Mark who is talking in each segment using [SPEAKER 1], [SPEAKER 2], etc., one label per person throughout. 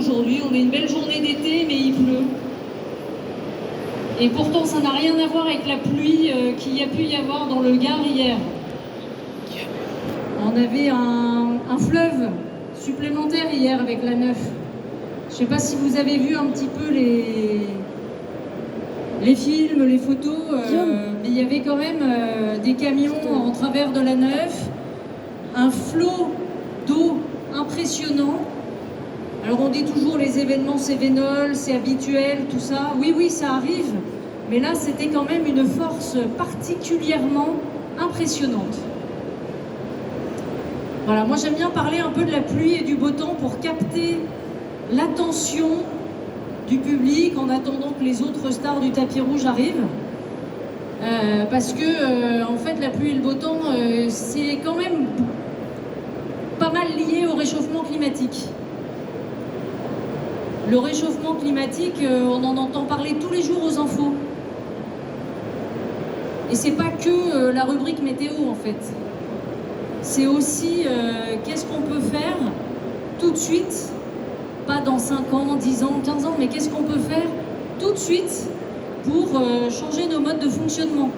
[SPEAKER 1] aujourd'hui. On a une belle journée d'été, mais il pleut. Et pourtant, ça n'a rien à voir avec la pluie qu'il y a pu y avoir dans le Gard hier. On avait un fleuve supplémentaire hier avec la Neuf. Je ne sais pas si vous avez vu un petit peu les films, les photos, mais il y avait quand même des camions en travers de la Neuf, un flot d'eau impressionnant. Alors on dit toujours les événements Cévenol, c'est habituel, tout ça. Oui, oui, ça arrive, mais là c'était quand même une force particulièrement impressionnante. Voilà, moi j'aime bien parler un peu de la pluie et du beau temps pour capter l'attention du public en attendant que les autres stars du tapis rouge arrivent. Parce que en fait la pluie et le beau temps c'est quand même pas mal lié au réchauffement climatique. Le réchauffement climatique, on en entend parler tous les jours aux infos. Et c'est pas que la rubrique météo en fait. C'est aussi qu'est-ce qu'on peut faire tout de suite, pas dans 5 ans, 10 ans, 15 ans, mais qu'est-ce qu'on peut faire tout de suite pour changer nos modes de fonctionnement.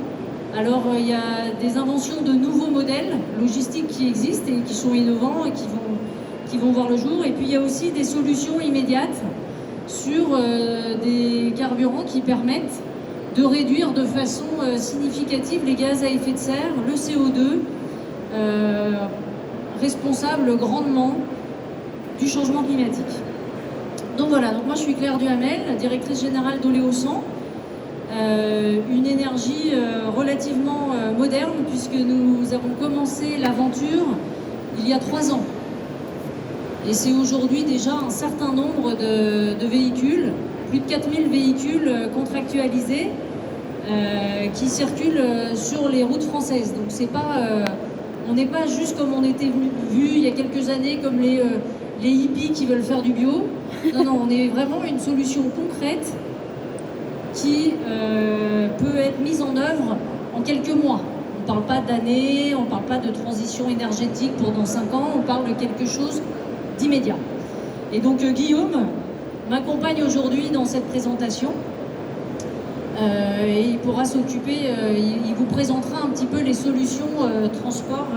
[SPEAKER 1] Alors il y a des inventions de nouveaux modèles logistiques qui existent et qui sont innovants et qui vont voir le jour. Et puis il y a aussi des solutions immédiates sur des carburants qui permettent de réduire de façon significative les gaz à effet de serre, le CO2, responsable grandement du changement climatique. Donc voilà, donc moi je suis Claire Duhamel, directrice générale d'Oléosan, une énergie relativement moderne puisque nous avons commencé l'aventure il y a 3 ans. Et c'est aujourd'hui déjà un certain nombre de véhicules, plus de 4000 véhicules contractualisés qui circulent sur les routes françaises. Donc c'est pas, on n'est pas juste comme on était vu il y a quelques années, comme les hippies qui veulent faire du bio. Non, non, on est vraiment une solution concrète qui peut être mise en œuvre en quelques mois. On ne parle pas d'années, on ne parle pas de transition énergétique pour dans 5 ans, on parle de quelque chose d'immédiat. Et donc Guillaume m'accompagne aujourd'hui dans cette présentation et il pourra s'occuper, il vous présentera un petit peu les solutions transport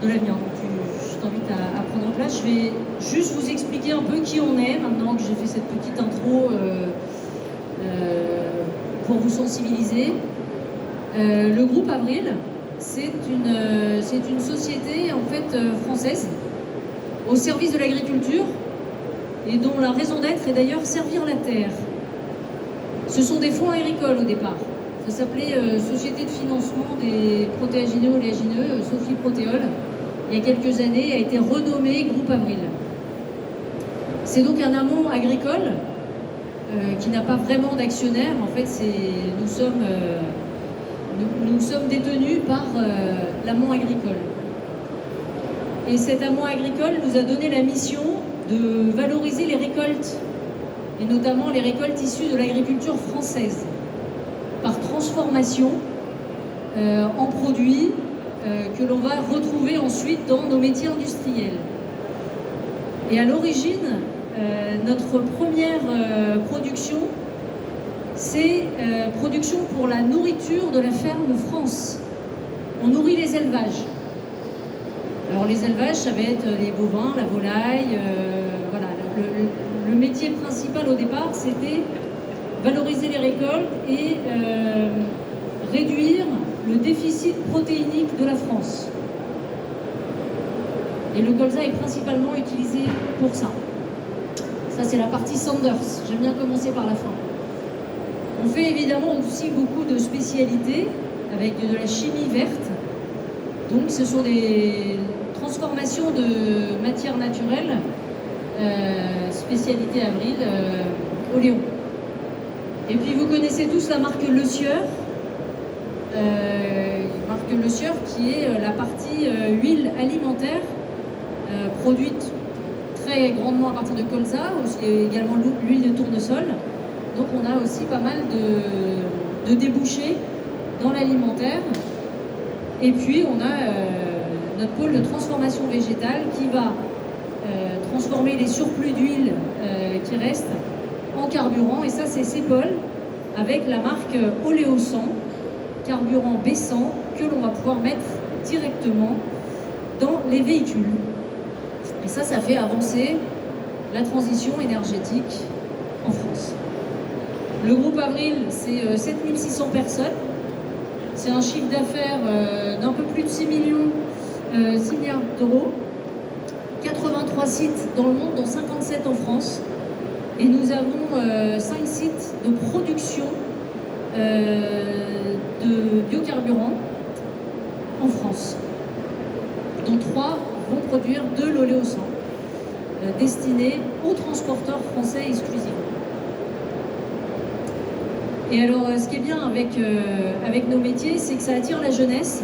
[SPEAKER 1] de l'avenir. Je t'invite à prendre place. Je vais juste vous expliquer un peu qui on est maintenant que j'ai fait cette petite intro pour vous sensibiliser. Le groupe Avril, c'est une société en fait française au service de l'agriculture et dont la raison d'être est d'ailleurs servir la terre. Ce sont des fonds agricoles au départ. Ça s'appelait Société de financement des protéagineux oléagineux, Sophie Protéol. Il y a quelques années, a été renommé Groupe Avril. C'est donc un amont agricole qui n'a pas vraiment d'actionnaire. En fait, nous sommes détenus par l'amont agricole. Et cet amont agricole nous a donné la mission de valoriser les récoltes, et notamment les récoltes issues de l'agriculture française, par transformation en produits que l'on va retrouver ensuite dans nos métiers industriels. Et à l'origine, notre première production, c'est production pour la nourriture de la ferme France. On nourrit les élevages. Alors les élevages, ça va être les bovins, la volaille, voilà. Le métier principal au départ, c'était valoriser les récoltes et réduire le déficit protéinique de la France. Et le colza est principalement utilisé pour ça. Ça, c'est la partie Sanders. J'aime bien commencer par la fin. On fait évidemment aussi beaucoup de spécialités avec de la chimie verte. Donc, ce sont des transformations de matières naturelles, spécialité Avril, Oléon. Et puis, vous connaissez tous la marque Le Sieur. Marque Le Sieur qui est la partie huile alimentaire produite très grandement à partir de colza, aussi également l'huile de tournesol. Donc on a aussi pas mal de débouchés dans l'alimentaire. Et puis on a notre pôle de transformation végétale qui va transformer les surplus d'huile qui restent en carburant. Et ça, c'est Cepol avec la marque Oleosan, carburant baissant que l'on va pouvoir mettre directement dans les véhicules. Et ça fait avancer la transition énergétique en France. Le groupe Avril, c'est 7600 personnes. C'est un chiffre d'affaires d'un peu plus de 6 milliards d'euros. 83 sites dans le monde, dont 57 en France. Et nous avons 5 sites de production de biocarburants en France, dont 3 vont produire de l'oléosan destiné aux transporteurs français exclusivement. Et alors, ce qui est bien avec nos métiers, c'est que ça attire la jeunesse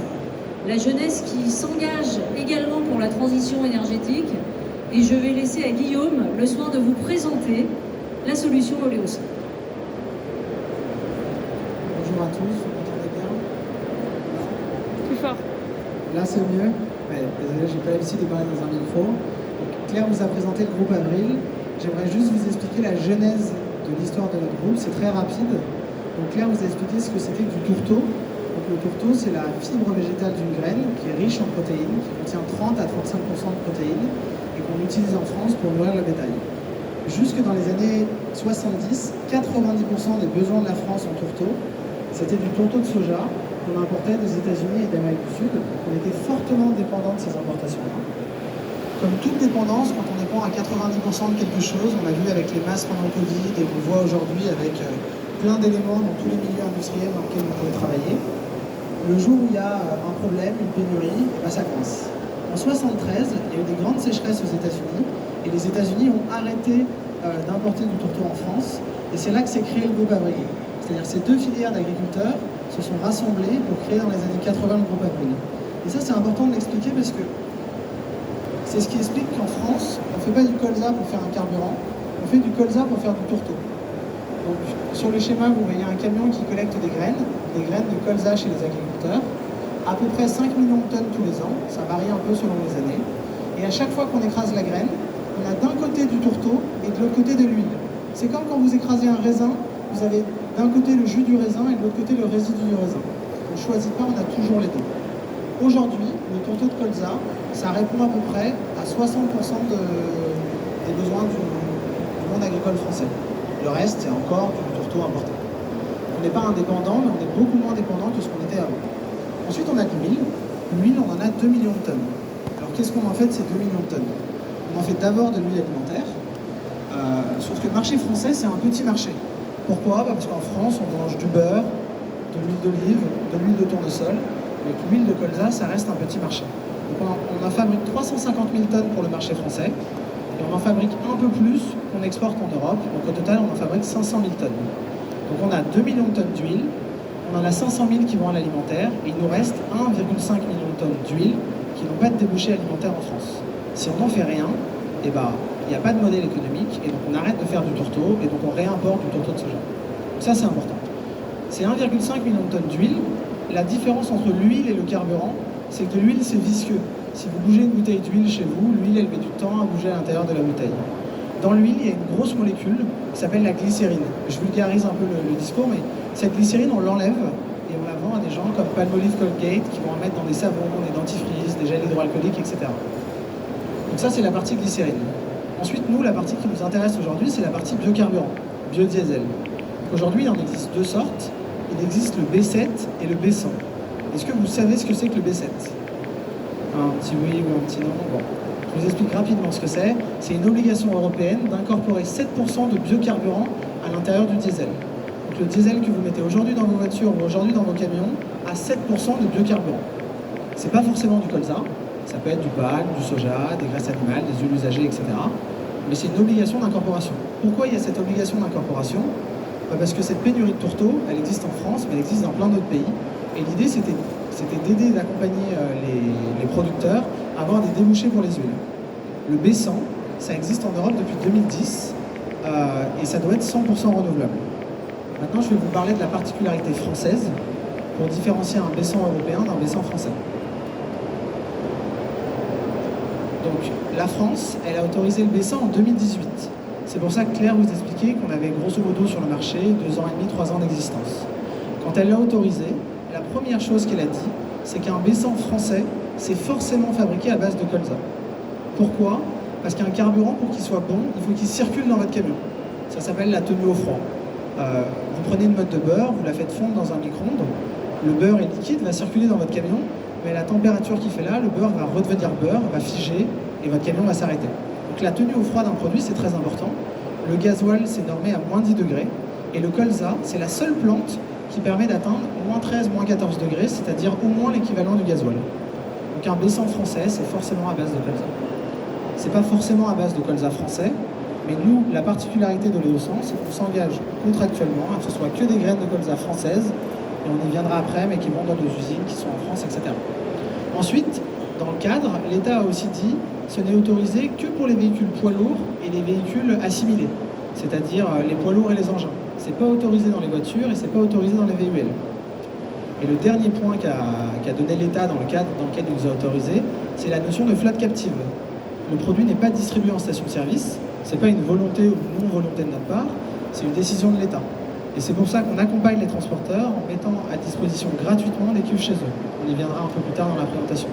[SPEAKER 1] qui s'engage également pour la transition énergétique. Et je vais laisser à Guillaume le soin de vous présenter la solution Oleosan.
[SPEAKER 2] Bonjour à tous, vous m'entendez bien?
[SPEAKER 3] Plus fort.
[SPEAKER 2] Là c'est mieux? Ouais, désolé, j'ai pas l'habitude de parler dans un micro. Donc, Claire vous a présenté le groupe Avril. J'aimerais juste vous expliquer la genèse de l'histoire de notre groupe, c'est très rapide. Donc Claire vous a expliqué ce que c'était que du tourteau. Donc le tourteau, c'est la fibre végétale d'une graine qui est riche en protéines, qui contient 30 à 35% de protéines et qu'on utilise en France pour nourrir le bétail. Jusque dans les années 70, 90% des besoins de la France en tourteau, c'était du tourteau de soja qu'on importait des États-Unis et d'Amérique du Sud. On était fortement dépendant de ces importations-là. Comme toute dépendance, quand on dépend à 90% de quelque chose, on a vu avec les masques pendant le Covid et on voit aujourd'hui avec plein d'éléments dans tous les milieux industriels dans lesquels vous pouvez travailler. Le jour où il y a un problème, une pénurie, ça coince. En 73, il y a eu des grandes sécheresses aux États-Unis et les États-Unis ont arrêté d'importer du tourteau en France et c'est là que s'est créé le groupe Avril. C'est-à-dire ces deux filières d'agriculteurs se sont rassemblées pour créer dans les années 80 le groupe Avril. Et ça, c'est important de l'expliquer parce que c'est ce qui explique qu'en France, on ne fait pas du colza pour faire un carburant, on fait du colza pour faire du tourteau. Donc, sur le schéma, vous voyez un camion qui collecte des graines de colza chez les agriculteurs, à peu près 5 millions de tonnes tous les ans, ça varie un peu selon les années. Et à chaque fois qu'on écrase la graine, on a d'un côté du tourteau et de l'autre côté de l'huile. C'est comme quand vous écrasez un raisin, vous avez d'un côté le jus du raisin et de l'autre côté le résidu du raisin. On ne choisit pas, on a toujours les deux. Aujourd'hui, le tourteau de colza, ça répond à peu près à 60% des besoins du monde agricole français. Le reste, c'est encore du tourteau importé. On n'est pas indépendant, mais on est beaucoup moins dépendant que ce qu'on était avant. Ensuite, on a de l'huile. L'huile, on en a 2 millions de tonnes. Alors, qu'est-ce qu'on en fait de ces 2 millions de tonnes? On en fait d'abord de l'huile alimentaire. Sauf que le marché français, c'est un petit marché. Pourquoi? Parce qu'en France, on mange du beurre, de l'huile d'olive, de l'huile de tournesol. Donc l'huile de colza, ça reste un petit marché. Donc on en fabrique 350 000 tonnes pour le marché français. Et on en fabrique un peu plus qu'on exporte en Europe. Donc au total, on en fabrique 500 000 tonnes. Donc on a 2 millions de tonnes d'huile. On en a 500 000 qui vont à l'alimentaire. Et il nous reste 1,5 million de tonnes d'huile qui n'ont pas de débouchés alimentaires en France. Si on n'en fait rien, il n'y a pas de modèle économique. Et donc on arrête de faire du tourteau. Et donc on réimporte du tourteau de soja. Donc ça, c'est important. C'est 1,5 million de tonnes d'huile. La différence entre l'huile et le carburant, c'est que l'huile, c'est visqueux. Si vous bougez une bouteille d'huile chez vous, l'huile, elle met du temps à bouger à l'intérieur de la bouteille. Dans l'huile, il y a une grosse molécule qui s'appelle la glycérine. Je vulgarise un peu le discours, mais cette glycérine, on l'enlève et on la vend à des gens comme Palmolive, Colgate, qui vont en mettre dans des savons, des dentifrices, des gels hydroalcooliques, etc. Donc ça, c'est la partie glycérine. Ensuite, nous, la partie qui nous intéresse aujourd'hui, c'est la partie biocarburant, biodiesel. Aujourd'hui, il en existe deux sortes. Il existe le B7 et le B100. Est-ce que vous savez ce que c'est que le B7? Un petit oui ou un petit non? Bon. Je vous explique rapidement ce que c'est. C'est une obligation européenne d'incorporer 7% de biocarburant à l'intérieur du diesel. Donc le diesel que vous mettez aujourd'hui dans vos voitures ou aujourd'hui dans vos camions a 7% de biocarburant. C'est pas forcément du colza, ça peut être du palme, du soja, des graisses animales, des huiles usagées, etc. Mais c'est une obligation d'incorporation. Pourquoi il y a cette obligation d'incorporation? Parce que cette pénurie de tourteaux, elle existe en France, mais elle existe dans plein d'autres pays. Et l'idée, c'était d'aider et d'accompagner les producteurs à avoir des débouchés pour les huiles. Le B100, ça existe en Europe depuis 2010 et ça doit être 100% renouvelable. Maintenant, je vais vous parler de la particularité française pour différencier un B100 européen d'un B100 français. Donc la France, elle a autorisé le B100 en 2018. C'est pour ça que Claire vous expliquait qu'on avait grosso modo sur le marché 2 ans et demi, 3 ans d'existence. Quand elle l'a autorisé, la première chose qu'elle a dit, c'est qu'un B100 français, c'est forcément fabriqué à base de colza. Pourquoi? Parce qu'un carburant, pour qu'il soit bon, il faut qu'il circule dans votre camion. Ça s'appelle la tenue au froid. Vous prenez une motte de beurre, vous la faites fondre dans un micro-ondes, le beurre est liquide, va circuler dans votre camion, mais à la température qu'il fait là, le beurre va redevenir beurre, va figer, et votre camion va s'arrêter. Donc la tenue au froid d'un produit, c'est très important. Le gasoil, c'est normé à moins 10 degrés, et le colza, c'est la seule plante qui permet d'atteindre moins 13, moins 14 degrés, c'est-à-dire au moins l'équivalent du gasoil. Donc un B100 français, c'est forcément à base de colza. C'est pas forcément à base de colza français, mais nous, la particularité de l'Oléo 100, c'est qu'on s'engage contractuellement à ce que ce soit que des graines de colza françaises, et on y viendra après, mais qui vont dans nos usines, qui sont en France, etc. Ensuite, dans le cadre, l'État a aussi dit ce n'est autorisé que pour les véhicules poids lourds et les véhicules assimilés, c'est-à-dire les poids lourds et les engins. C'est pas autorisé dans les voitures et c'est pas autorisé dans les VUL. Et le dernier point qu'a donné l'État dans le cadre dans lequel il nous a autorisé, c'est la notion de flotte captive. Le produit n'est pas distribué en station-service, c'est pas une volonté ou une non-volonté de notre part, c'est une décision de l'État. Et c'est pour ça qu'on accompagne les transporteurs en mettant à disposition gratuitement des cuves chez eux. On y viendra un peu plus tard dans la présentation.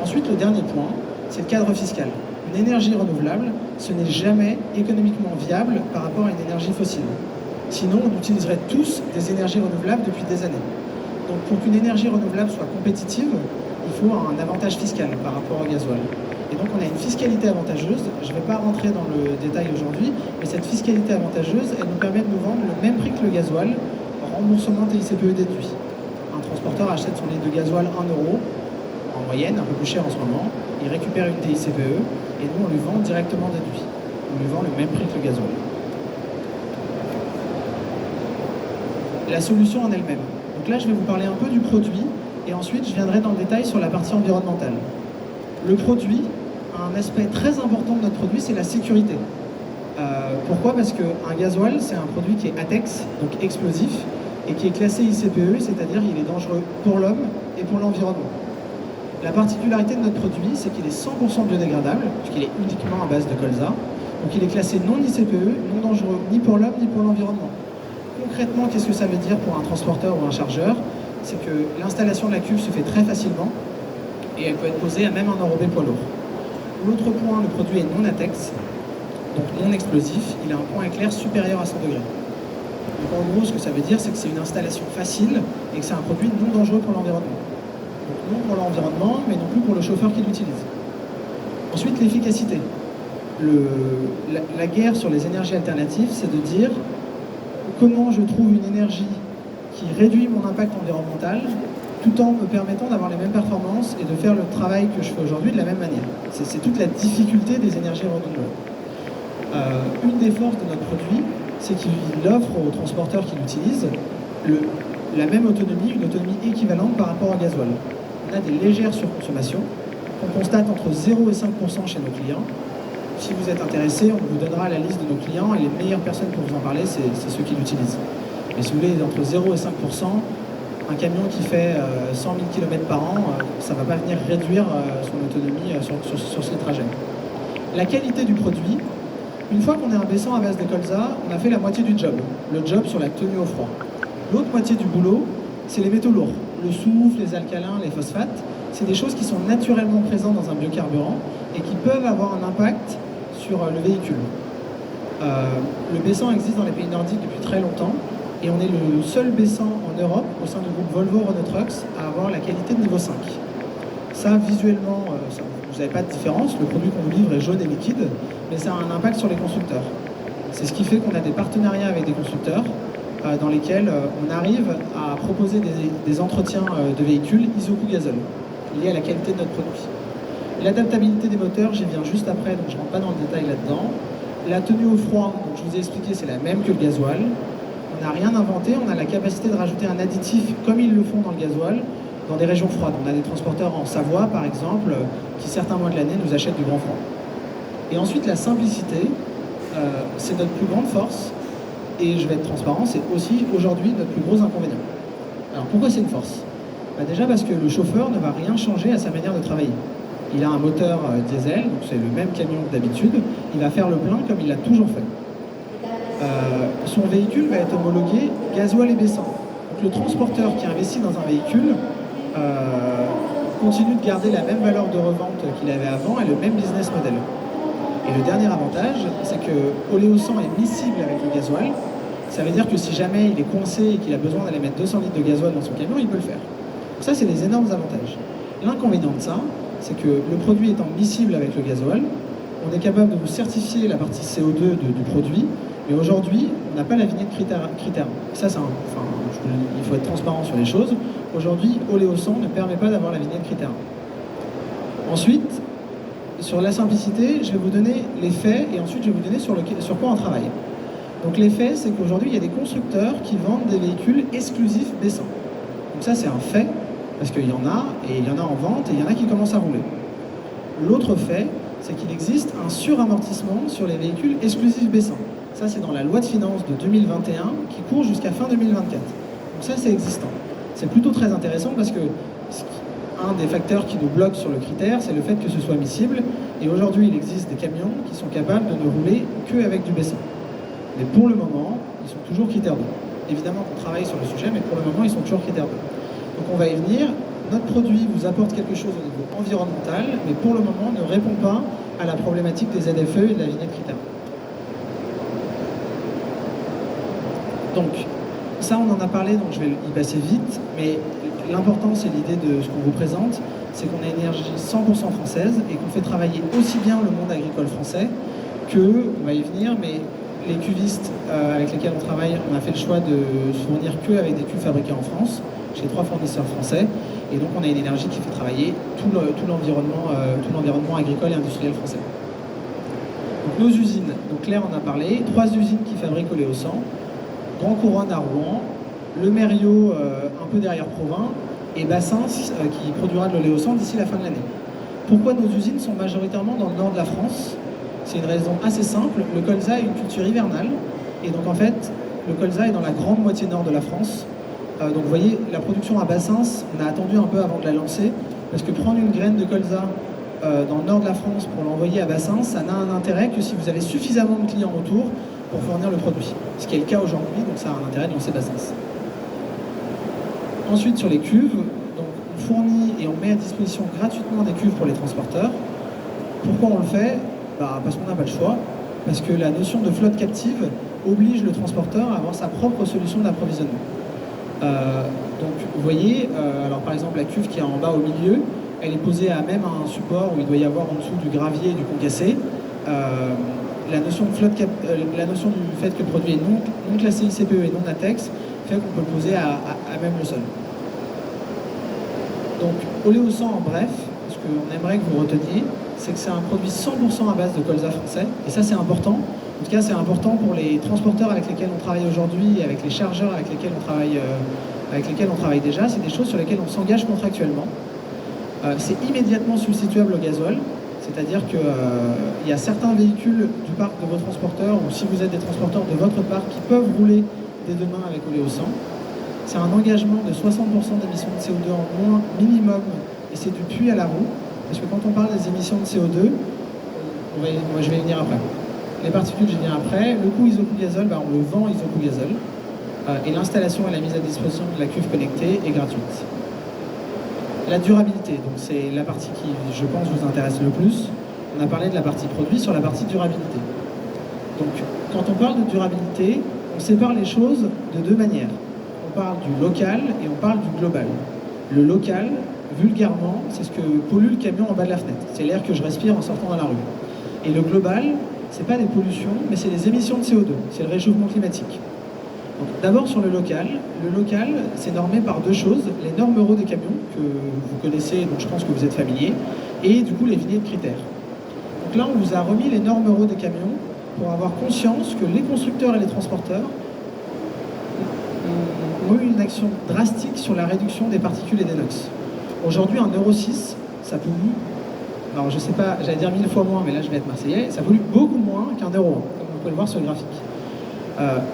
[SPEAKER 2] Ensuite, le dernier point, c'est le cadre fiscal. Une énergie renouvelable, ce n'est jamais économiquement viable par rapport à une énergie fossile. Sinon, on utiliserait tous des énergies renouvelables depuis des années. Donc pour qu'une énergie renouvelable soit compétitive, il faut un avantage fiscal par rapport au gasoil. Et donc on a une fiscalité avantageuse, je ne vais pas rentrer dans le détail aujourd'hui, mais cette fiscalité avantageuse, elle nous permet de nous vendre le même prix que le gasoil, remboursement TICPE déduit. Un transporteur achète son litre de gasoil 1 euro, en moyenne, un peu plus cher en ce moment, il récupère une TICPE, et nous on lui vend directement déduit. On lui vend le même prix que le gasoil. La solution en elle-même. Donc là je vais vous parler un peu du produit, et ensuite je viendrai dans le détail sur la partie environnementale. Le produit, un aspect très important de notre produit, c'est la sécurité. Pourquoi? Parce qu'un gasoil, c'est un produit qui est ATEX, donc explosif, et qui est classé ICPE, c'est-à-dire il est dangereux pour l'homme et pour l'environnement. La particularité de notre produit, c'est qu'il est 100% biodégradable, puisqu'il est uniquement à base de colza, donc il est classé non ICPE, non dangereux ni pour l'homme ni pour l'environnement. Concrètement, qu'est-ce que ça veut dire pour un transporteur ou un chargeur? C'est que l'installation de la cuve se fait très facilement, et elle peut être posée à même un enrobé poids lourd. L'autre point, le produit est non ATEX, donc non explosif, il a un point éclair supérieur à 100 degrés. Donc en gros, ce que ça veut dire, c'est que c'est une installation facile et que c'est un produit non dangereux pour l'environnement. Donc non pour l'environnement, mais non plus pour le chauffeur qui l'utilise. Ensuite, l'efficacité. La guerre sur les énergies alternatives, c'est de dire comment je trouve une énergie qui réduit mon impact environnemental tout en me permettant d'avoir les mêmes performances et de faire le travail que je fais aujourd'hui de la même manière. C'est toute la difficulté des énergies renouvelables. Une des forces de notre produit, c'est qu'il offre aux transporteurs qui l'utilisent la même autonomie, une autonomie équivalente par rapport au gasoil. On a des légères surconsommations qu'on constate entre 0 et 5% chez nos clients. Si vous êtes intéressé, on vous donnera la liste de nos clients et les meilleures personnes pour vous en parler, c'est ceux qui l'utilisent. Mais si vous voulez, entre 0 et 5%, un camion qui fait 100 000 km par an, ça ne va pas venir réduire son autonomie sur ses trajets. La qualité du produit, une fois qu'on est un B100 à base de colza, on a fait la moitié du job. Le job sur la tenue au froid. L'autre moitié du boulot, c'est les métaux lourds. Le soufre, les alcalins, les phosphates, c'est des choses qui sont naturellement présentes dans un biocarburant et qui peuvent avoir un impact sur le véhicule. Le B100 existe dans les pays nordiques depuis très longtemps. Et on est le seul B100 en Europe, au sein du groupe Volvo Renault Trucks, à avoir la qualité de niveau 5. Ça, visuellement, vous n'avez pas de différence. Le produit qu'on vous livre est jaune et liquide, mais ça a un impact sur les constructeurs. C'est ce qui fait qu'on a des partenariats avec des constructeurs dans lesquels on arrive à proposer des entretiens de véhicules isocoût gazole, liés à la qualité de notre produit. L'adaptabilité des moteurs, j'y viens juste après, donc je ne rentre pas dans le détail là-dedans. La tenue au froid, donc je vous ai expliqué, c'est la même que le gasoil. On n'a rien inventé, on a la capacité de rajouter un additif comme ils le font dans le gasoil dans des régions froides. On a des transporteurs en Savoie par exemple qui certains mois de l'année nous achètent du grand froid. Et ensuite la simplicité, c'est notre plus grande force et je vais être transparent, c'est aussi aujourd'hui notre plus gros inconvénient. Alors pourquoi c'est une force? Déjà parce que le chauffeur ne va rien changer à sa manière de travailler. il a un moteur diesel, donc c'est le même camion que d'habitude, il va faire le plein comme il l'a toujours fait. Son véhicule va être homologué gasoil et baissant. Donc le transporteur qui investit dans un véhicule continue de garder la même valeur de revente qu'il avait avant et le même business model. Et le dernier avantage, c'est que Oleosan est miscible avec le gasoil. Ça veut dire que si jamais il est coincé et qu'il a besoin d'aller mettre 200 litres de gasoil dans son camion, il peut le faire. Donc ça, c'est des énormes avantages. L'inconvénient de ça, c'est que le produit étant miscible avec le gasoil, on est capable de vous certifier la partie CO2 du produit, mais aujourd'hui, on n'a pas la vignette critère. Ça, il faut être transparent sur les choses. Aujourd'hui, Oleosan ne permet pas d'avoir la vignette critère. Ensuite, sur la simplicité, je vais vous donner les faits et ensuite je vais vous donner sur quoi on travaille. Donc les faits, c'est qu'aujourd'hui, il y a des constructeurs qui vendent des véhicules exclusifs baissants. Donc ça, c'est un fait, parce qu'il y en a, et il y en a en vente, et il y en a qui commencent à rouler. L'autre fait, c'est qu'il existe un suramortissement sur les véhicules exclusifs baissants. Ça, c'est dans la loi de finances de 2021, qui court jusqu'à fin 2024. Donc ça, c'est existant. C'est plutôt très intéressant, parce que un des facteurs qui nous bloque sur le critère, c'est le fait que ce soit miscible, et aujourd'hui, il existe des camions qui sont capables de ne rouler qu'avec du baissant. Mais pour le moment, ils sont toujours critère 2. Évidemment qu'on travaille sur le sujet, mais pour le moment, ils sont toujours critère 2. Donc on va y venir. Notre produit vous apporte quelque chose au niveau environnemental, mais pour le moment, ne répond pas à la problématique des ZFE et de la vignette critère. Donc, ça, on en a parlé, donc je vais y passer vite, mais l'important, c'est l'idée de ce qu'on vous présente, c'est qu'on a une énergie 100% française et qu'on fait travailler aussi bien le monde agricole français que, on va y venir, mais les cuvistes avec lesquels on travaille, on a fait le choix de se fournir qu'avec des cuves fabriquées en France, chez 3 fournisseurs français, et donc on a une énergie qui fait travailler tout l'environnement agricole et industriel français. Donc nos usines, donc Claire en a parlé, 3 usines qui fabriquent Oleosan, Grand Couronne à Rouen, Le Mériot un peu derrière Provins, et Bassins qui produira de l'Oléosan d'ici la fin de l'année. Pourquoi nos usines sont majoritairement dans le nord de la France? C'est une raison assez simple. Le colza est une culture hivernale, et donc en fait, le colza est dans la grande moitié nord de la France. Donc vous voyez, la production à Bassins, on a attendu un peu avant de la lancer, parce que prendre une graine de colza dans le nord de la France pour l'envoyer à Bassins, ça n'a un intérêt que si vous avez suffisamment de clients autour pour fournir le produit. Ce qui est le cas aujourd'hui, donc ça a un intérêt de lancer Bassins. Ensuite, sur les cuves, donc on fournit et on met à disposition gratuitement des cuves pour les transporteurs. Pourquoi on le fait? Parce qu'on n'a pas le choix, parce que la notion de flotte captive oblige le transporteur à avoir sa propre solution d'approvisionnement. Donc vous voyez, alors par exemple la cuve qui est en bas au milieu, elle est posée à même un support où il doit y avoir en dessous du gravier et du concassé. La notion du fait que le produit est non classé ICPE et non ATEX fait qu'on peut le poser à même le sol. Donc Oleosan en bref, ce qu'on aimerait que vous reteniez, c'est que c'est un produit 100% à base de colza français, et ça c'est important. En tout cas, c'est important pour les transporteurs avec lesquels on travaille aujourd'hui, et avec les chargeurs avec lesquels on travaille déjà. C'est des choses sur lesquelles on s'engage contractuellement. C'est immédiatement substituable au gasoil, c'est-à-dire qu'il y a certains véhicules du parc de vos transporteurs, ou si vous êtes des transporteurs de votre parc, qui peuvent rouler dès demain avec Oleosan. C'est un engagement de 60% d'émissions de CO2 en moins minimum, et c'est du puits à la roue, parce que quand on parle des émissions de CO2, je vais y venir après. Les particules, je vais y venir après. Le coût isocoût-gazole, on le vend isocoût-gazole, et l'installation et la mise à disposition de la cuve connectée est gratuite. La durabilité, donc c'est la partie qui, je pense, vous intéresse le plus. On a parlé de la partie produit, sur la partie durabilité. Donc, quand on parle de durabilité, on sépare les choses de deux manières. On parle du local et on parle du global. Le local, vulgairement, c'est ce que pollue le camion en bas de la fenêtre. C'est l'air que je respire en sortant dans la rue. Et le global, c'est pas des pollutions, mais c'est les émissions de CO2. C'est le réchauffement climatique. Donc, d'abord sur le local, c'est normé par deux choses. Les normes euro des camions, que vous connaissez, donc je pense que vous êtes familiers, et du coup les vignettes critères. Donc là, on vous a remis les normes euro des camions pour avoir conscience que les constructeurs et les transporteurs ont eu une action drastique sur la réduction des particules et des NOx. Aujourd'hui, un Euro 6, ça pollue, alors je sais pas, j'allais dire 1000 fois moins, mais là je vais être marseillais, ça pollue beaucoup moins qu'un Euro 1, comme vous pouvez le voir sur le graphique.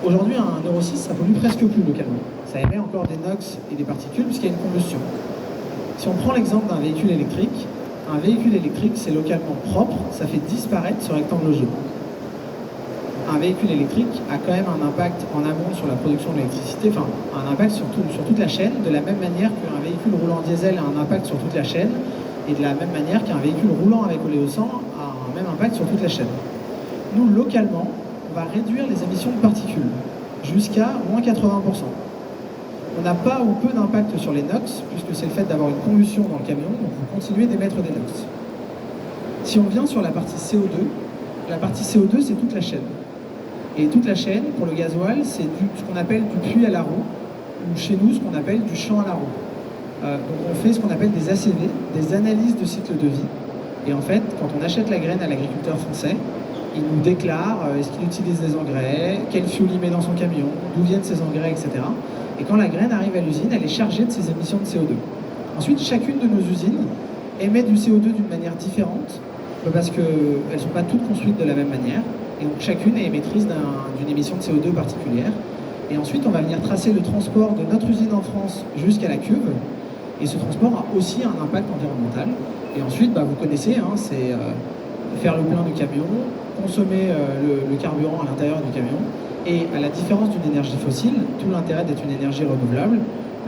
[SPEAKER 2] Aujourd'hui, un Euro 6, ça pollue presque plus localement. Ça émet encore des NOx et des particules puisqu'il y a une combustion. Si on prend l'exemple d'un véhicule électrique, un véhicule électrique, c'est localement propre, ça fait disparaître ce rectangle jaune. Un véhicule électrique a quand même un impact en amont sur la production de l'électricité, enfin un impact sur toute la chaîne, de la même manière qu'un véhicule roulant diesel a un impact sur toute la chaîne, et de la même manière qu'un véhicule roulant avec Oleosan a un même impact sur toute la chaîne. Nous, localement, on va réduire les émissions de particules jusqu'à moins 80%. On n'a pas ou peu d'impact sur les NOx, puisque c'est le fait d'avoir une combustion dans le camion, donc vous continuez d'émettre des NOx. Si on vient sur la partie CO2, c'est toute la chaîne. Et toute la chaîne, pour le gasoil, c'est ce qu'on appelle du puits à la roue, ou chez nous, ce qu'on appelle du champ à la roue. Donc on fait ce qu'on appelle des ACV, des analyses de cycle de vie. Et en fait, quand on achète la graine à l'agriculteur français, il nous déclare est-ce qu'il utilise des engrais, quel fuel il met dans son camion, d'où viennent ces engrais, etc. Et quand la graine arrive à l'usine, elle est chargée de ses émissions de CO2. Ensuite, chacune de nos usines émet du CO2 d'une manière différente, parce qu'elles ne sont pas toutes construites de la même manière. Et donc chacune est émettrice d'une émission de CO2 particulière. Et ensuite, on va venir tracer le transport de notre usine en France jusqu'à la cuve. Et ce transport a aussi un impact environnemental. Et ensuite, vous connaissez, c'est faire le plein du camion, consommer le carburant à l'intérieur du camion. Et à la différence d'une énergie fossile, tout l'intérêt d'être une énergie renouvelable,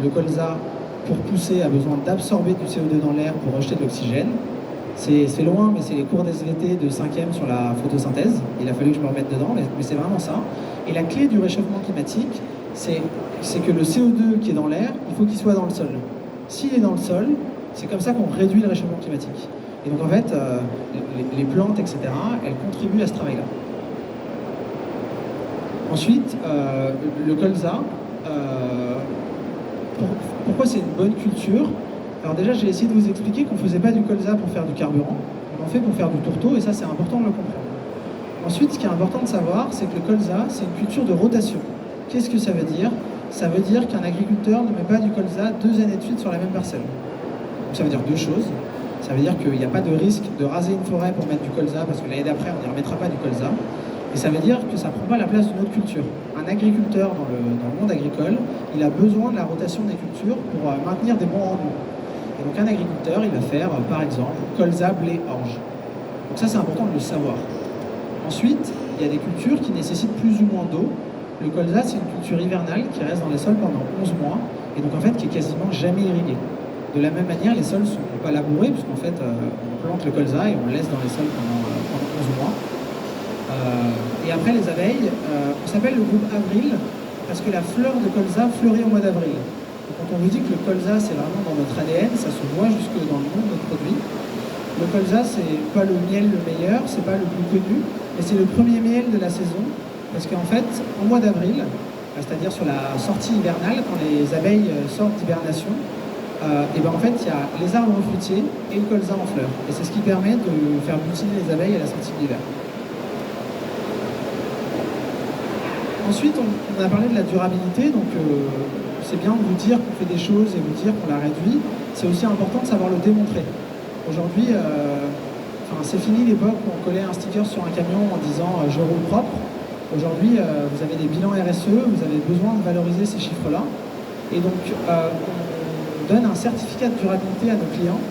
[SPEAKER 2] le colza, pour pousser, a besoin d'absorber du CO2 dans l'air pour rejeter de l'oxygène. C'est loin, mais c'est les cours d'SVT de 5e sur la photosynthèse. Il a fallu que je me remette dedans, mais c'est vraiment ça. Et la clé du réchauffement climatique, c'est que le CO2 qui est dans l'air, il faut qu'il soit dans le sol. S'il est dans le sol, c'est comme ça qu'on réduit le réchauffement climatique. Et donc en fait, les plantes, etc., elles contribuent à ce travail-là. Ensuite, le colza, pourquoi c'est une bonne culture? Alors déjà, j'ai essayé de vous expliquer qu'on ne faisait pas du colza pour faire du carburant, on en fait pour faire du tourteau, et ça c'est important de le comprendre. Ensuite, ce qui est important de savoir, c'est que le colza, c'est une culture de rotation. Qu'est-ce que ça veut dire? Ça veut dire qu'un agriculteur ne met pas du colza 2 années de suite sur la même parcelle. Donc ça veut dire 2 choses. Ça veut dire qu'il n'y a pas de risque de raser une forêt pour mettre du colza, parce que l'année d'après, on n'y remettra pas du colza. Et ça veut dire que ça ne prend pas la place d'une autre culture. Un agriculteur dans le monde agricole, il a besoin de la rotation des cultures pour maintenir des bons rendements. Et donc un agriculteur, il va faire, par exemple, colza, blé, orge. Donc ça, c'est important de le savoir. Ensuite, il y a des cultures qui nécessitent plus ou moins d'eau. Le colza, c'est une culture hivernale qui reste dans les sols pendant 11 mois, et donc en fait, qui est quasiment jamais irriguée. De la même manière, les sols ne sont pas labourés, puisqu'en fait, on plante le colza et on le laisse dans les sols pendant 11 mois. Et après, les abeilles, on s'appelle le groupe Avril, parce que la fleur de colza fleurit au mois d'avril. Quand on vous dit que le colza, c'est vraiment dans notre ADN, ça se voit jusque dans le nom de notre produit. Le colza, c'est pas le miel le meilleur, c'est pas le plus connu, mais c'est le premier miel de la saison, parce qu'en fait, au mois d'avril, c'est-à-dire sur la sortie hivernale, quand les abeilles sortent d'hibernation, et en fait, il y a les arbres fruitiers et le colza en fleurs. Et c'est ce qui permet de faire butiner les abeilles à la sortie de l'hiver. Ensuite, on a parlé de la durabilité, donc c'est bien de vous dire qu'on fait des choses et vous dire qu'on la réduit. C'est aussi important de savoir le démontrer. Aujourd'hui, c'est fini l'époque où on collait un sticker sur un camion en disant « je roule propre ». Aujourd'hui, vous avez des bilans RSE, vous avez besoin de valoriser ces chiffres-là. Et donc, on donne un certificat de durabilité à nos clients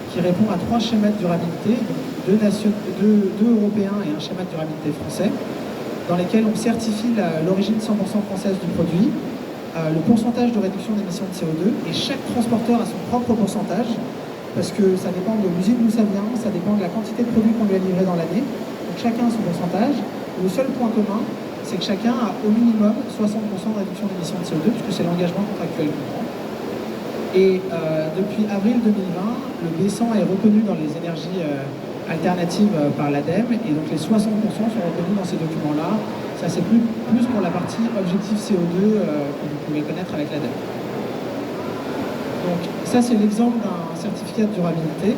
[SPEAKER 2] qui répond à 3 schémas de durabilité, donc 2 européens et un schéma de durabilité français, dans lesquels on certifie l'origine 100% française du produit, le pourcentage de réduction d'émissions de CO2, et chaque transporteur a son propre pourcentage, parce que ça dépend de l'usine d'où ça vient, ça dépend de la quantité de produits qu'on lui a livré dans l'année, donc chacun a son pourcentage. Le seul point commun, c'est que chacun a au minimum 60% de réduction d'émissions de CO2, puisque c'est l'engagement contractuel qu'on prend. Et depuis avril 2020, le B100 est reconnu dans les énergies alternatives par l'ADEME, et donc les 60% sont reconnus dans ces documents-là. Ça, c'est plus pour la partie objectif CO2 que vous pouvez connaître avec l'ADEME. Donc ça, c'est l'exemple d'un certificat de durabilité.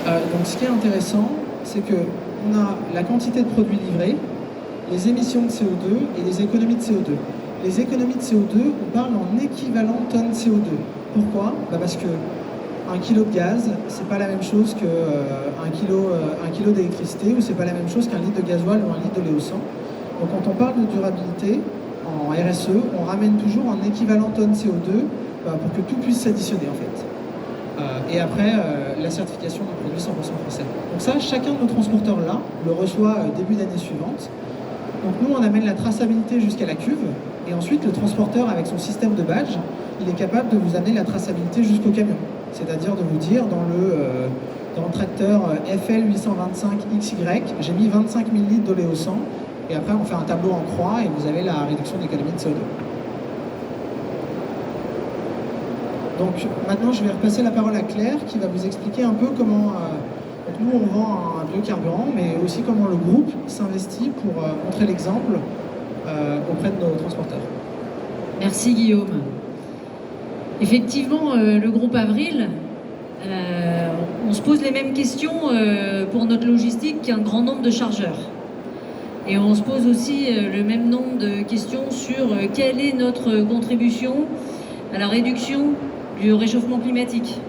[SPEAKER 2] Donc ce qui est intéressant, c'est qu'on a la quantité de produits livrés, les émissions de CO2 et les économies de CO2. Les économies de CO2, on parle en équivalent tonne CO2. Pourquoi? Parce que 1 kg de gaz, c'est pas la même chose que 1 kg d'électricité, ou c'est pas la même chose qu'un litre de gasoil ou un litre d'Oléosan. Donc quand on parle de durabilité en RSE, on ramène toujours un équivalent tonne CO2 pour que tout puisse s'additionner en fait. et après la certification d'un produit 100% français. Donc ça, chacun de nos transporteurs là le reçoit début d'année suivante. Donc nous, on amène la traçabilité jusqu'à la cuve, et ensuite le transporteur, avec son système de badge, il est capable de vous amener la traçabilité jusqu'au camion. C'est-à-dire de vous dire, dans le tracteur FL 825XY, j'ai mis 25 000 litres d'oléosan, et après on fait un tableau en croix, et vous avez la réduction d'économie de CO2. Donc maintenant, je vais repasser la parole à Claire, qui va vous expliquer un peu comment... donc nous, on vend un biocarburant, mais aussi comment le groupe s'investit pour montrer l'exemple auprès de nos transporteurs.
[SPEAKER 1] Merci Guillaume. Effectivement, le groupe Avril, on se pose les mêmes questions pour notre logistique qu'un grand nombre de chargeurs. Et on se pose aussi le même nombre de questions sur quelle est notre contribution à la réduction du réchauffement climatique.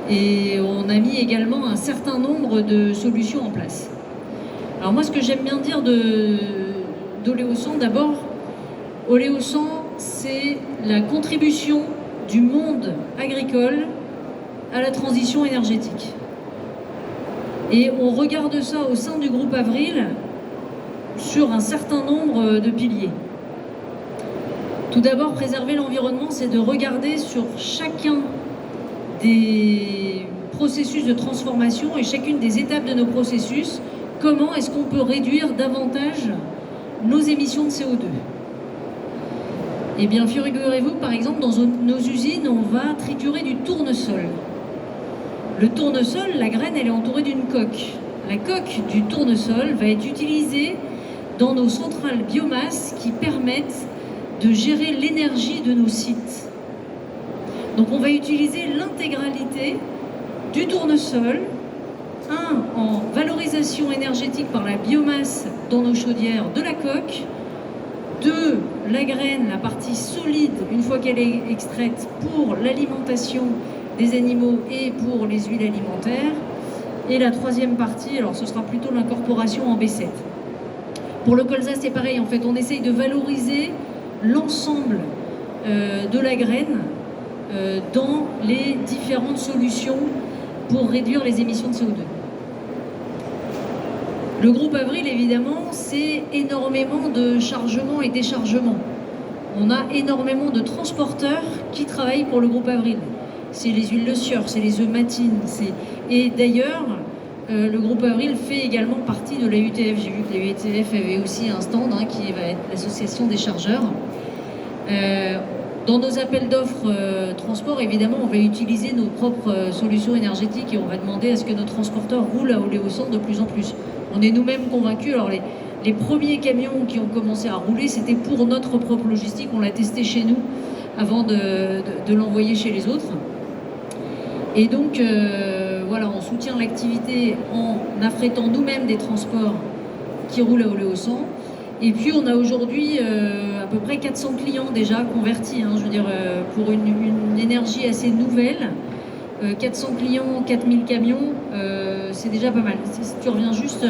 [SPEAKER 1] Et on a mis également un certain nombre de solutions en place. Alors moi, ce que j'aime bien dire d'Oléosan, d'abord, Oléosan, c'est la contribution du monde agricole à la transition énergétique. Et on regarde ça au sein du groupe Avril sur un certain nombre de piliers. Tout d'abord, préserver l'environnement, c'est de regarder sur chacun des processus de transformation et chacune des étapes de nos processus, comment est-ce qu'on peut réduire davantage nos émissions de CO2. Eh bien, figurez-vous, par exemple, dans nos usines, on va triturer du tournesol. Le tournesol, la graine, elle est entourée d'une coque. La coque du tournesol va être utilisée dans nos centrales biomasse qui permettent de gérer l'énergie de nos sites. Donc on va utiliser l'intégralité du tournesol, en valorisation énergétique par la biomasse dans nos chaudières de la coque, la graine, la partie solide, une fois qu'elle est extraite, pour l'alimentation des animaux et pour les huiles alimentaires. Et la troisième partie, alors ce sera plutôt l'incorporation en B7. Pour le colza, c'est pareil, en fait, on essaye de valoriser l'ensemble de la graine dans les différentes solutions pour réduire les émissions de CO2. Le groupe Avril, évidemment, c'est énormément de chargement et déchargement. On a énormément de transporteurs qui travaillent pour le groupe Avril. C'est les huiles de Sieur, c'est les œufs matines. Et d'ailleurs, le groupe Avril fait également partie de la UTF. J'ai vu que la UTF avait aussi un stand qui va être l'association des chargeurs. Dans nos appels d'offres transport, évidemment, on va utiliser nos propres solutions énergétiques et on va demander à ce que nos transporteurs roulent à Oléosan de plus en plus. On est nous-mêmes convaincus. Alors les premiers camions qui ont commencé à rouler, c'était pour notre propre logistique. On l'a testé chez nous avant de l'envoyer chez les autres. Et donc, voilà, on soutient l'activité en affrétant nous-mêmes des transports qui roulent à Oléosan. Et puis, on a aujourd'hui à peu près 400 clients déjà convertis, je veux dire, pour une énergie assez nouvelle. 400 clients, 4000 camions, c'est déjà pas mal. Si tu reviens juste,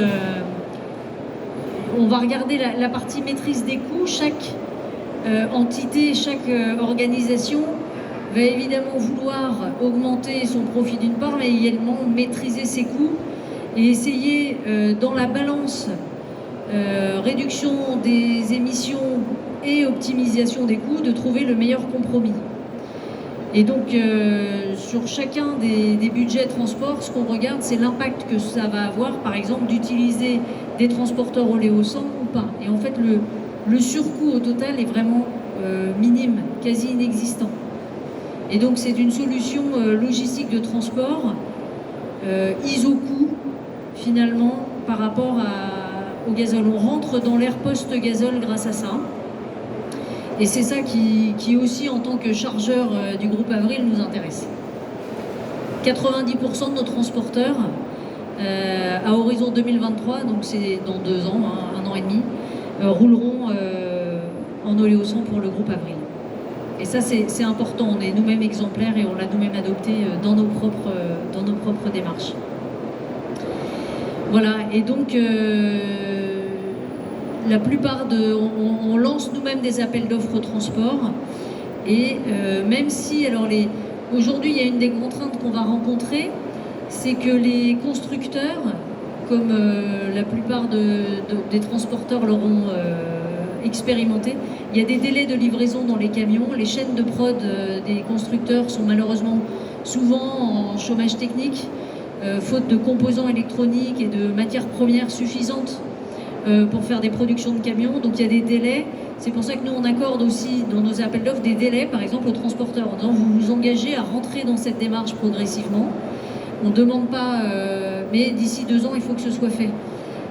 [SPEAKER 1] on va regarder la partie maîtrise des coûts. Chaque entité, chaque organisation va évidemment vouloir augmenter son profit d'une part, mais également maîtriser ses coûts et essayer dans la balance réduction des émissions et optimisation des coûts de trouver le meilleur compromis. Et donc sur chacun des budgets transport, ce qu'on regarde, c'est l'impact que ça va avoir, par exemple, d'utiliser des transporteurs Oléosan ou pas. Et en fait, le surcoût au total est vraiment minime, quasi inexistant. Et donc c'est une solution logistique de transport iso-coût finalement par rapport au gazole. On rentre dans l'ère post-gazole grâce à ça. Et c'est ça qui aussi, en tant que chargeur du groupe Avril, nous intéresse. 90% de nos transporteurs, à horizon 2023, donc c'est dans 2 ans, 1 an et demi, rouleront en Oléosan pour le groupe Avril. Et ça, c'est important. On est nous-mêmes exemplaires et on l'a nous-mêmes adopté dans nos propres démarches. Voilà, et donc la plupart on lance nous-mêmes des appels d'offres au transport et même si alors Aujourd'hui, il y a une des contraintes qu'on va rencontrer, c'est que les constructeurs, comme la plupart des transporteurs l'auront expérimenté, il y a des délais de livraison dans les camions. Les chaînes de prod des constructeurs sont malheureusement souvent en chômage technique, faute de composants électroniques et de matières premières suffisantes pour faire des productions de camions. Donc il y a des délais. C'est pour ça que nous, on accorde aussi dans nos appels d'offres des délais, par exemple aux transporteurs, en disant vous vous engagez à rentrer dans cette démarche progressivement. On ne demande pas, mais d'ici 2 ans, il faut que ce soit fait.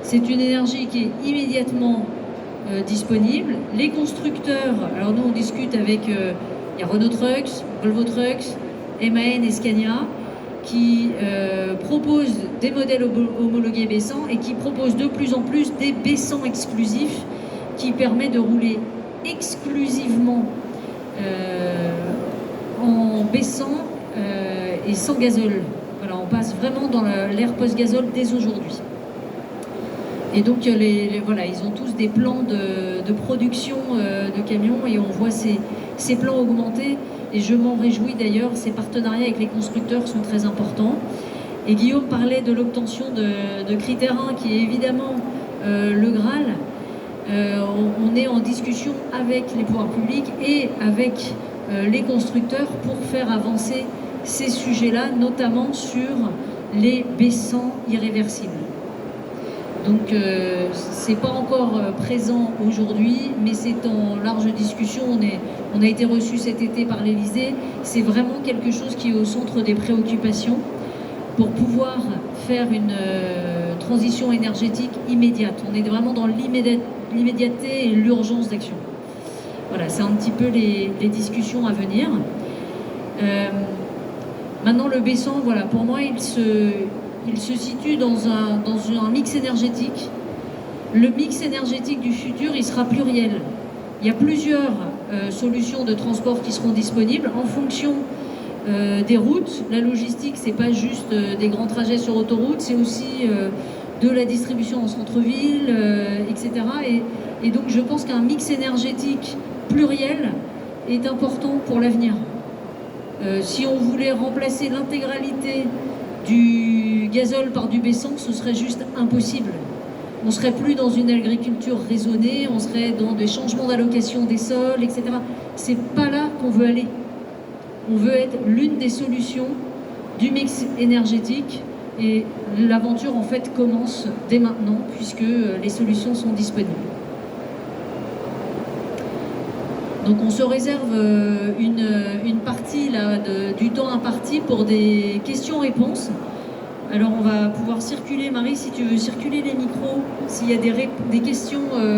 [SPEAKER 1] C'est une énergie qui est immédiatement disponible. Les constructeurs, alors nous on discute avec, il y a Renault Trucks, Volvo Trucks, MAN et Scania, qui proposent des modèles homologués B100 et qui proposent de plus en plus des B100 exclusifs qui permet de rouler exclusivement en B100 et sans gazole. Voilà, on passe vraiment dans l'ère post-gazole dès aujourd'hui. Et donc, voilà, ils ont tous des plans de production de camions et on voit ces plans augmenter. Et je m'en réjouis d'ailleurs, ces partenariats avec les constructeurs sont très importants. Et Guillaume parlait de l'obtention de critères 1 qui est évidemment le Graal. On est en discussion avec les pouvoirs publics et avec les constructeurs pour faire avancer ces sujets-là, notamment sur les B100 irréversibles. Donc c'est pas encore présent aujourd'hui, mais c'est en large discussion. On a été reçu cet été par l'Élysée. C'est vraiment quelque chose qui est au centre des préoccupations pour pouvoir faire une transition énergétique immédiate. On est vraiment dans l'immédiateté et l'urgence d'action. Voilà, c'est un petit peu les discussions à venir. Maintenant, le B100, voilà, pour moi, il se situe dans un mix énergétique. Le mix énergétique du futur, il sera pluriel. Il y a plusieurs solutions de transport qui seront disponibles en fonction des routes. La logistique, c'est pas juste des grands trajets sur autoroute, c'est aussi de la distribution en centre-ville, etc. Et donc, je pense qu'un mix énergétique pluriel est important pour l'avenir. Si on voulait remplacer l'intégralité du gazole par du B100, ce serait juste impossible. On ne serait plus dans une agriculture raisonnée, on serait dans des changements d'allocation des sols, etc. C'est pas là qu'on veut aller. On veut être l'une des solutions du mix énergétique et l'aventure en fait commence dès maintenant puisque les solutions sont disponibles. Donc on se réserve une partie là, du temps imparti pour des questions-réponses. Alors on va pouvoir circuler, Marie, si tu veux circuler les micros, s'il y a des questions.